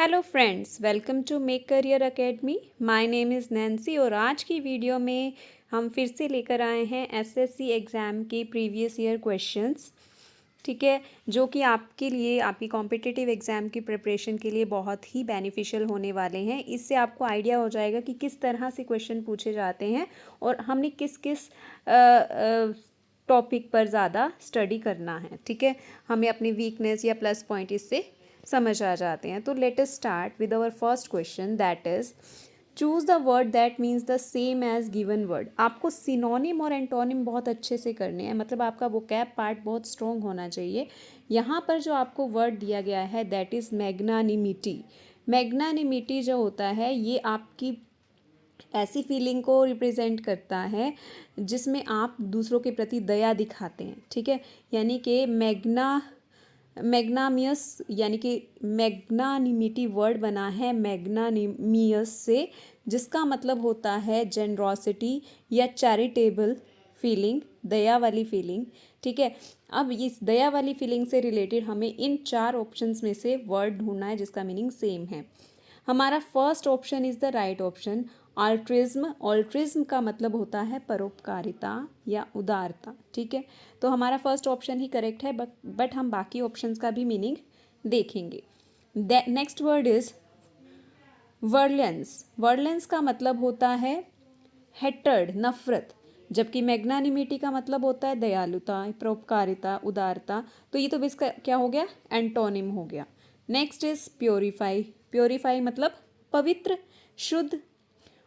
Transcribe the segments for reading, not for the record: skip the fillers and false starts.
Hello friends, welcome to make career academy. My name is Nancy और आज की video में हम फिर से लेकर आए हैं एसएससी एग्ज़ाम के प्रीवियस ईयर क्वेश्चंस। ठीक है, जो कि आपके लिए आपकी कॉम्पिटिटिव एग्ज़ाम की प्रिपरेशन के लिए बहुत ही बेनिफिशियल होने वाले हैं। इससे आपको आइडिया हो जाएगा कि किस तरह से क्वेश्चन पूछे जाते हैं और हमने किस किस टॉपिक पर ज़्यादा स्टडी करना है। ठीक है, हमें अपनी वीकनेस या प्लस पॉइंट इससे समझ आ जाते हैं। तो let us start with our first question, that is choose the word that means the same as given word. आपको सिनोनिम और एंटोनिम बहुत अच्छे से करने हैं, मतलब आपका वोकैब पार्ट बहुत स्ट्रॉन्ग होना चाहिए। यहाँ पर जो आपको वर्ड दिया गया है दैट इज़ मैग्नानिमिटी। मैग्नानिमिटी जो होता है ये आपकी ऐसी फीलिंग को रिप्रेजेंट करता है जिसमें आप दूसरों के प्रति दया दिखाते हैं। ठीक है, यानी कि मैग्नामियस यानी कि मैग्नानिमिटी वर्ड बना है मैग्नानिमियस से, जिसका मतलब होता है जेनरॉसिटी या चैरिटेबल फीलिंग, दया वाली फीलिंग। ठीक है, अब इस दया वाली फीलिंग से रिलेटेड हमें इन चार ऑप्शंस में से वर्ड ढूंढना है जिसका मीनिंग सेम है। हमारा first option is the right option, altruism. Altruism का मतलब होता है परोपकारिता या उदारता। ठीक है, तो हमारा फर्स्ट ऑप्शन ही करेक्ट है, बट हम बाकी ऑप्शंस का भी मीनिंग देखेंगे। Next word is virulence. Virulence का मतलब होता है हेटर्ड, नफरत, जबकि मैग्नानिमिटी का मतलब होता है दयालुता, परोपकारिता, उदारता। तो ये तो इसका क्या हो गया, एंटोनिम हो गया। Next is purify. प्योरीफाई मतलब पवित्र, शुद्ध।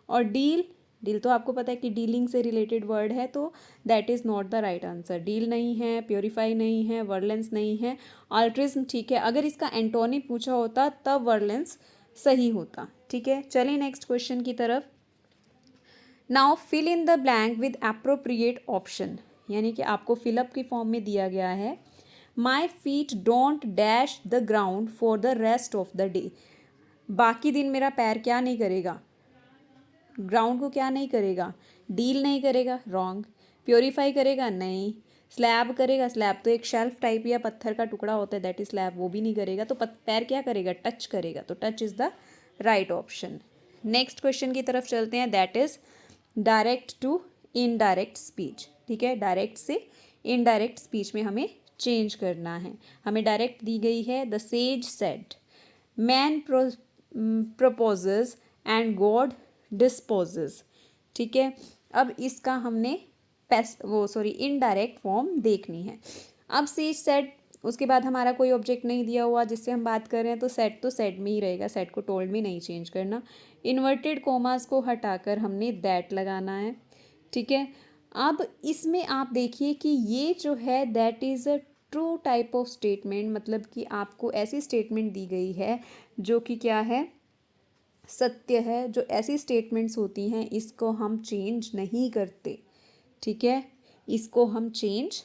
और डील, डील तो आपको पता है कि डीलिंग से रिलेटेड वर्ड है, तो that is not the right answer. Deal नहीं है, प्योरीफाई नहीं है, वर्लेंस नहीं है, ऑल्ट्रिज्म ठीक है। अगर इसका एंटोनिम पूछा होता तब वर्लेंस सही होता। ठीक है, चलिए नेक्स्ट क्वेश्चन की तरफ। Now fill in the blank with appropriate option, यानी कि आपको फिलअप की फॉर्म में दिया गया है my feet don't dash the ground for the rest of the day. बाकी दिन मेरा पैर क्या नहीं करेगा, ग्राउंड को क्या नहीं करेगा, डील नहीं करेगा, रॉन्ग। प्योरीफाई करेगा, नहीं। स्लैब करेगा, स्लैब तो एक शेल्फ टाइप या पत्थर का टुकड़ा होता है, दैट इज स्लैब, वो भी नहीं करेगा। तो पैर क्या करेगा, टच करेगा, तो touch is the right option. Next question की तरफ चलते हैं, that is direct to indirect speech. ठीक है, डायरेक्ट से इनडायरेक्ट स्पीच में हमें चेंज करना है। हमें डायरेक्ट दी गई है, the sage said man proposes and God disposes. ठीक है, अब इसका हमने इनडायरेक्ट फॉर्म देखनी है। अब सेज सेड, उसके बाद हमारा कोई ऑब्जेक्ट नहीं दिया हुआ जिससे हम बात कर रहे हैं, तो सेड में ही रहेगा, सेड को टोल्ड में नहीं चेंज करना। इन्वर्टेड कोमास को हटाकर हमने दैट लगाना है। ठीक है, अब इसमें आप देखिए कि ये जो है that is a true type of statement, मतलब कि आपको ऐसी स्टेटमेंट दी गई है जो कि क्या है, सत्य है। जो ऐसी स्टेटमेंट्स होती हैं इसको हम चेंज नहीं करते। ठीक है, इसको हम चेंज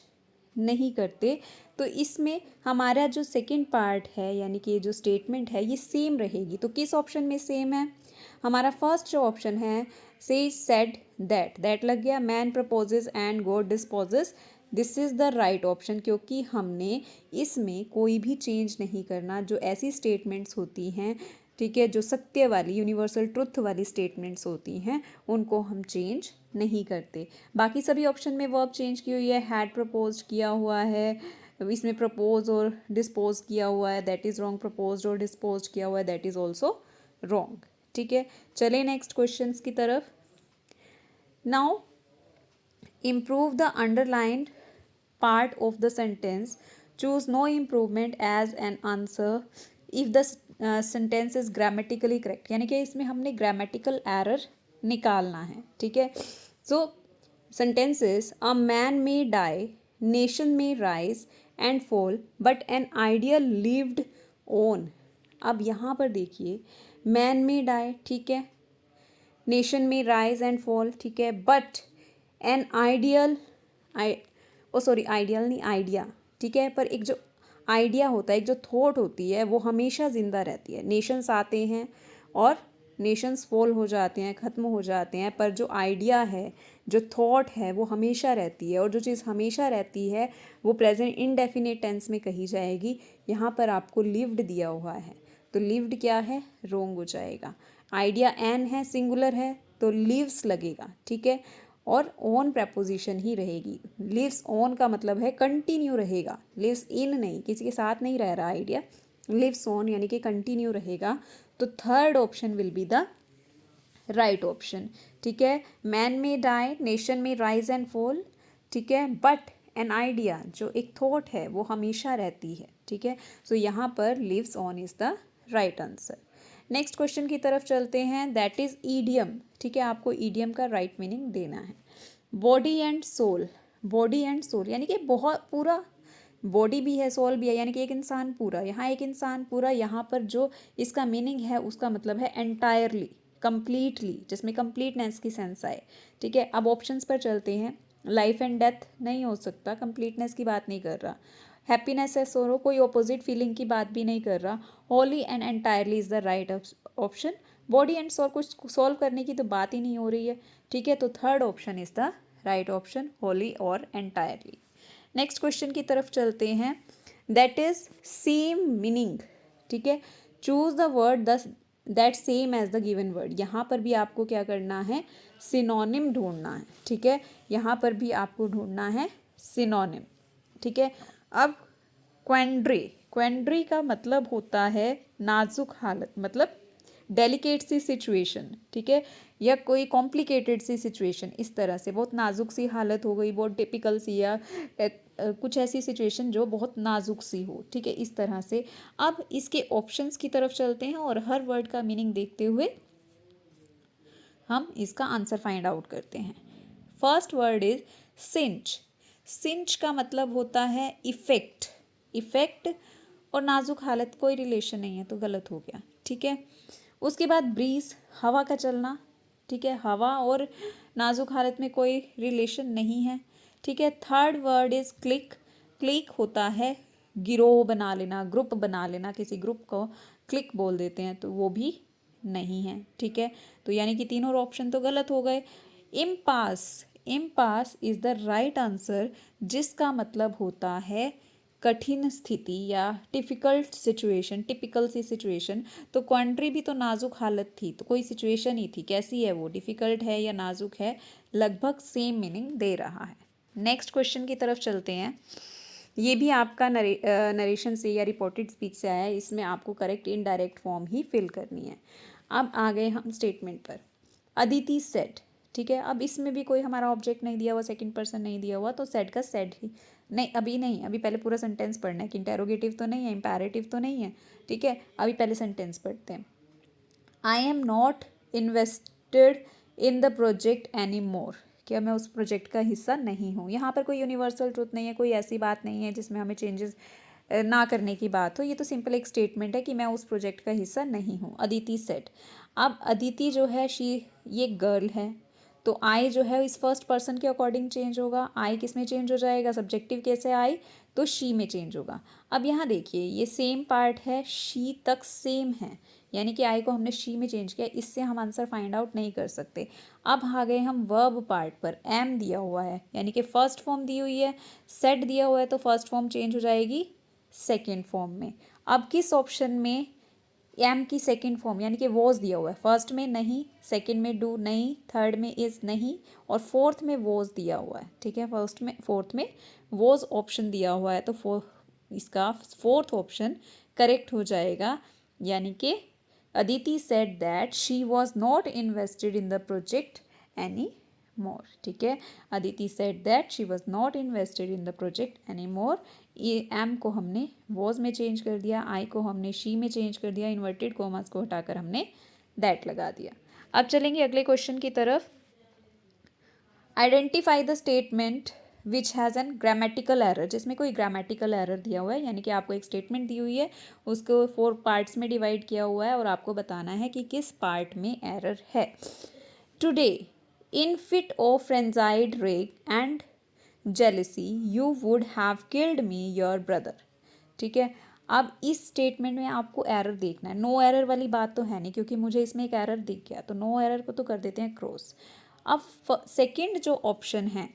नहीं करते। तो इसमें हमारा जो सेकंड पार्ट है, यानी कि ये जो स्टेटमेंट है ये सेम रहेगी। तो किस ऑप्शन में सेम है, हमारा फर्स्ट जो ऑप्शन है से सेड दैट, दैट लग गया। Man proposes and God disposes, this is the right option, क्योंकि हमने इसमें कोई भी चेंज नहीं करना। जो ऐसी स्टेटमेंट्स होती हैं, ठीक है, जो सत्य वाली यूनिवर्सल ट्रुथ वाली स्टेटमेंट्स होती हैं, उनको हम चेंज नहीं करते। बाकी सभी ऑप्शन में वर्ब चेंज की हुई है, हैड प्रपोज किया हुआ है, इसमें प्रपोज और डिस्पोज किया हुआ है, दैट इज़ रॉन्ग। प्रपोज और डिस्पोज किया हुआ है, दैट इज़ ऑल्सो रॉन्ग। ठीक है, चले नेक्स्ट क्वेश्चन की तरफ। Now improve the underlined part of the sentence, choose no improvement as an answer if the sentence is grammatically correct। यानी कि इसमें हमने grammatical error निकालना है। ठीक है, so sentences, a man may die, nation may rise and fall, but an ideal lived on। अब यहाँ पर देखिए, man may die, ठीक है, नेशन में राइज एंड फॉल, ठीक है, बट एन आइडियल, आइडियल नहीं, आइडिया, ठीक है, पर एक जो आइडिया होता है, एक जो थॉट होती है, वो हमेशा ज़िंदा रहती है। नेशंस आते हैं और नेशंस फॉल हो जाते हैं, ख़त्म हो जाते हैं, पर जो आइडिया है, जो थॉट है, वो हमेशा रहती है। और जो चीज़ हमेशा रहती है वो प्रेजेंट इनडेफिनेट टेंस में कही जाएगी। यहाँ पर आपको लिव्ड दिया हुआ है, तो लिव्ड क्या है, रोंग हो जाएगा। आइडिया एन है, सिंगुलर है, तो लिव्स लगेगा, ठीक है। और ऑन प्रपोजिशन ही रहेगी। लिव्स ऑन का मतलब है कंटिन्यू रहेगा, लिव्स इन नहीं, किसी के साथ नहीं रह रहा आइडिया, लिव्स ऑन यानी कि कंटिन्यू रहेगा। तो third option will be the right option, ठीक है। मैन में डाई, नेशन में राइज एंड फॉल, ठीक है, बट एन आइडिया जो एक थॉट है वो हमेशा रहती है, ठीक है। सो यहाँ पर lives on is the right answer. Next question की तरफ चलते हैं, दैट इज ईडियम, ठीक है। आपको ईडियम का राइट मीनिंग देना है। Body and soul, body and soul यानी कि बहुत पूरा, बॉडी भी है सोल भी है, यानी कि एक इंसान पूरा, यहाँ एक इंसान पूरा, यहाँ पर जो इसका मीनिंग है उसका मतलब है एंटायरली, कंप्लीटली, जिसमें कंप्लीटनेस की सेंस आए, ठीक है। अब ऑप्शंस पर चलते हैं। लाइफ एंड डेथ नहीं हो सकता, कंप्लीटनेस की बात नहीं कर रहा। हैप्पीनेस है सोरो, कोई ऑपोजिट फीलिंग की बात भी नहीं कर रहा। Wholly and entirely is the right option. Body and soul, कुछ सॉल्व करने की तो बात ही नहीं हो रही है, ठीक है। तो third option is the right option, Holi और एंटायरली। नेक्स्ट क्वेश्चन की तरफ चलते हैं, दैट इज सेम मीनिंग, ठीक है। Choose the word that same as the given word. यहाँ पर भी आपको क्या करना है, सिनोनिम ढूंढना है, ठीक है। यहाँ पर भी आपको ढूंढना है सिनोनिम, ठीक है। अब क्वेंड्री, क्वेंड्री का मतलब होता है नाजुक हालत, मतलब डेलिकेट सी सिचुएशन, ठीक है, या कोई कॉम्प्लिकेटेड सी सिचुएशन, इस तरह से बहुत नाजुक सी हालत हो गई, बहुत टिपिकल सी, या कुछ ऐसी सिचुएशन जो बहुत नाजुक सी हो, ठीक है, इस तरह से। अब इसके ऑप्शंस की तरफ चलते हैं और हर वर्ड का मीनिंग देखते हुए हम इसका आंसर फाइंड आउट करते हैं। First word is cinch. Cinch का मतलब होता है इफेक्ट, इफेक्ट और नाजुक हालत कोई रिलेशन नहीं है, तो गलत हो गया, ठीक है। उसके बाद ब्रीज, हवा का चलना, ठीक है, हवा और नाजुक हालत में कोई रिलेशन नहीं है, ठीक है। Third word is click. Click होता है गिरोह बना लेना, ग्रुप बना लेना, किसी ग्रुप को क्लिक बोल देते हैं, तो वो भी नहीं है, ठीक है। तो यानी कि तीनों ऑप्शन तो गलत हो गए। Impasse, impasse is the right answer, जिसका मतलब होता है कठिन स्थिति या डिफ़िकल्ट सिचुएशन, टिपिकल सी सिचुएशन। तो क्वांट्री भी तो नाजुक हालत थी, तो कोई सिचुएशन ही थी, कैसी है वो, डिफ़िकल्ट है या नाजुक है, लगभग सेम मीनिंग दे रहा है। नेक्स्ट क्वेश्चन की तरफ चलते हैं। ये भी आपका नरेशन से या रिपोर्टेड स्पीच से आया है, इसमें आपको करेक्ट इनडायरेक्ट फॉर्म ही फिल करनी है। अब आ गए हम स्टेटमेंट पर। अदिति सेड, ठीक है। अब इसमें भी कोई हमारा ऑब्जेक्ट नहीं दिया हुआ, सेकंड पर्सन नहीं दिया हुआ, तो सेड का सेड ही नहीं, अभी नहीं, अभी पहले पूरा सेंटेंस पढ़ना है कि इंटेरोगेटिव तो नहीं है, इम्पेरेटिव तो नहीं है, ठीक है। अभी पहले सेंटेंस पढ़ते हैं। I am not invested in the project any more, क्या मैं उस प्रोजेक्ट का हिस्सा नहीं हूँ। यहाँ पर कोई यूनिवर्सल ट्रूथ नहीं है, कोई ऐसी बात नहीं है जिसमें हमें चेंजेस ना करने की बात हो, ये तो सिंपल एक स्टेटमेंट है कि मैं उस प्रोजेक्ट का हिस्सा नहीं हूँ। अदिति सेड, अब अदिति जो है ये गर्ल है, तो आई जो है इस फर्स्ट पर्सन के अकॉर्डिंग चेंज होगा। आई किस में चेंज हो जाएगा, सब्जेक्टिव कैसे आई, तो शी में चेंज होगा। अब यहाँ देखिए ये सेम पार्ट है, शी तक सेम है, यानी कि आई को हमने शी में चेंज किया, इससे हम आंसर फाइंड आउट नहीं कर सकते। अब आ गए हम वर्ब पार्ट पर। एम दिया हुआ है यानी कि फर्स्ट फॉर्म दी हुई है, सेट दिया हुआ है तो फर्स्ट फॉर्म चेंज हो जाएगी सेकेंड फॉर्म में। अब किस ऑप्शन में एम की सेकेंड फॉर्म यानी कि वॉज दिया हुआ है, फर्स्ट में नहीं, सेकेंड में डू नहीं, थर्ड में इज नहीं, और फोर्थ में वॉज दिया हुआ है, ठीक है। फोर्थ में वॉज ऑप्शन दिया हुआ है, तो इसका फोर्थ ऑप्शन करेक्ट हो जाएगा, यानी कि Aditi said that she was not invested in the project any more, ठीक है। Aditi said that she was not invested in the project any more. ये एम को हमने वॉज में चेंज कर दिया, आई को हमने शी में चेंज कर दिया, इन्वर्टेड कॉमास को हटाकर हमने दैट लगा दिया। अब चलेंगे अगले क्वेश्चन की तरफ। Identify the statement which has an grammatical error, जिसमें कोई ग्रामेटिकल एरर दिया हुआ है, यानी कि आपको एक स्टेटमेंट दी हुई है, उसको 4 पार्ट्स में डिवाइड किया हुआ है और आपको बताना है कि किस पार्ट में एरर है। टुडे इन फिट ऑफ फ्रेंजाइड रेग and jealousy you would have killed me your brother, ठीक है। अब इस स्टेटमेंट में आपको एरर देखना है, नो एरर वाली बात तो है नहीं, क्योंकि मुझे इसमें एक एरर दिख गया, तो नो एरर को तो कर देते हैं क्रॉस। अब सेकंड जो ऑप्शन है,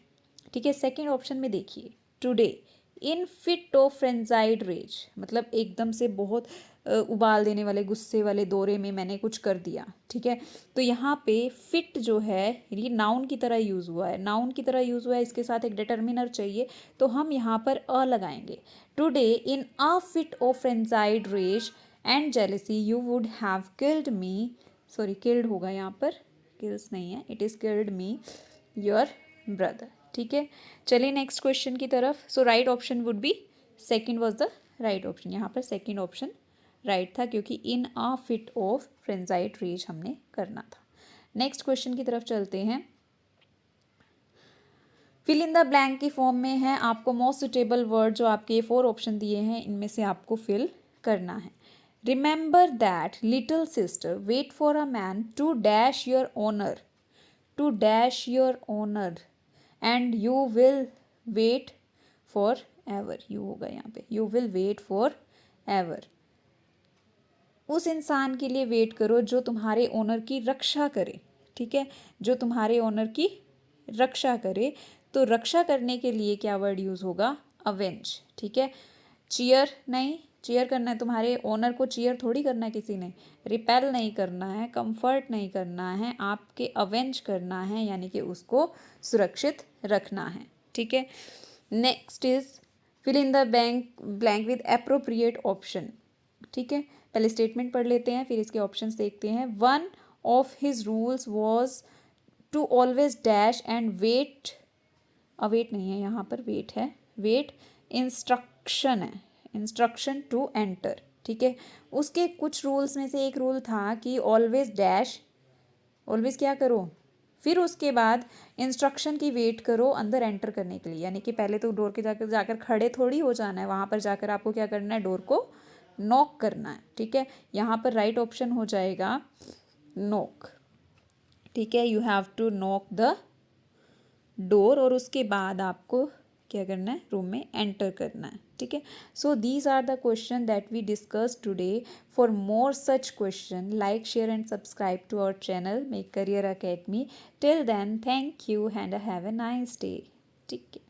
ठीक है, सेकंड ऑप्शन में देखिए, today in fit of frenzied rage, मतलब एकदम से बहुत उबाल देने वाले गुस्से वाले दौरे में मैंने कुछ कर दिया, ठीक है। तो यहाँ पे फिट जो है ये नाउन की तरह यूज़ हुआ है, नाउन की तरह यूज़ हुआ है, इसके साथ एक डिटर्मिनर चाहिए, तो हम यहाँ पर अ लगाएंगे। Today in a fit of frenzied rage and jealousy you would have killed me, sorry killed होगा यहाँ पर, किल्स नहीं है, it is killed me your brother, ठीक है। चलिए नेक्स्ट क्वेश्चन की तरफ। So right option would be second was the right option, यहाँ पर सेकंड ऑप्शन राइट था, क्योंकि in a fit of frenzied rage हमने करना था। नेक्स्ट क्वेश्चन की तरफ चलते हैं। फिल इन द ब्लैंक की फॉर्म में है, आपको मोस्ट सुटेबल वर्ड जो आपके 4 ऑप्शन दिए हैं इनमें से आपको फिल करना है। Remember that little sister wait for a man to dash your honour, to dash your honour and you will wait forever, you होगा यहाँ पे, you will wait forever. उस इंसान के लिए वेट करो जो तुम्हारे ओनर की रक्षा करे, ठीक है, जो तुम्हारे ओनर की रक्षा करे। तो रक्षा करने के लिए क्या वर्ड यूज़ होगा, अवेंज, ठीक है। चीयर नहीं, चीयर करना है तुम्हारे ओनर को, चीयर थोड़ी करना है किसी ने, रिपेल नहीं करना है, कंफर्ट नहीं करना है, आपके अवेंज करना है, यानी कि उसको सुरक्षित रखना है, ठीक है। Next is fill in the blank with appropriate option, ठीक है। पहले स्टेटमेंट पढ़ लेते हैं, फिर इसके ऑप्शंस देखते हैं। One of his rules was to always dash and wait, await नहीं है यहाँ पर, वेट है, वेट इंस्ट्रक्शन है, इंस्ट्रक्शन टू एंटर, ठीक है। उसके कुछ रूल्स में से एक रूल था कि ऑलवेज डैश, ऑलवेज क्या करो, फिर उसके बाद इंस्ट्रक्शन की वेट करो अंदर एंटर करने के लिए, यानी कि पहले तो डोर के जाकर खड़े थोड़ी हो जाना है, वहाँ पर जाकर आपको क्या करना है, डोर को नॉक करना है, ठीक है। यहाँ पर राइट ऑप्शन हो जाएगा नॉक, ठीक है। You have to knock the door, और उसके बाद आपको क्या करना है, रूम में एंटर करना है, ठीक है। So these are the question that we discuss today. For more such question like share and subscribe to our channel make career academy. Till then thank you and have a nice day, ठीक है।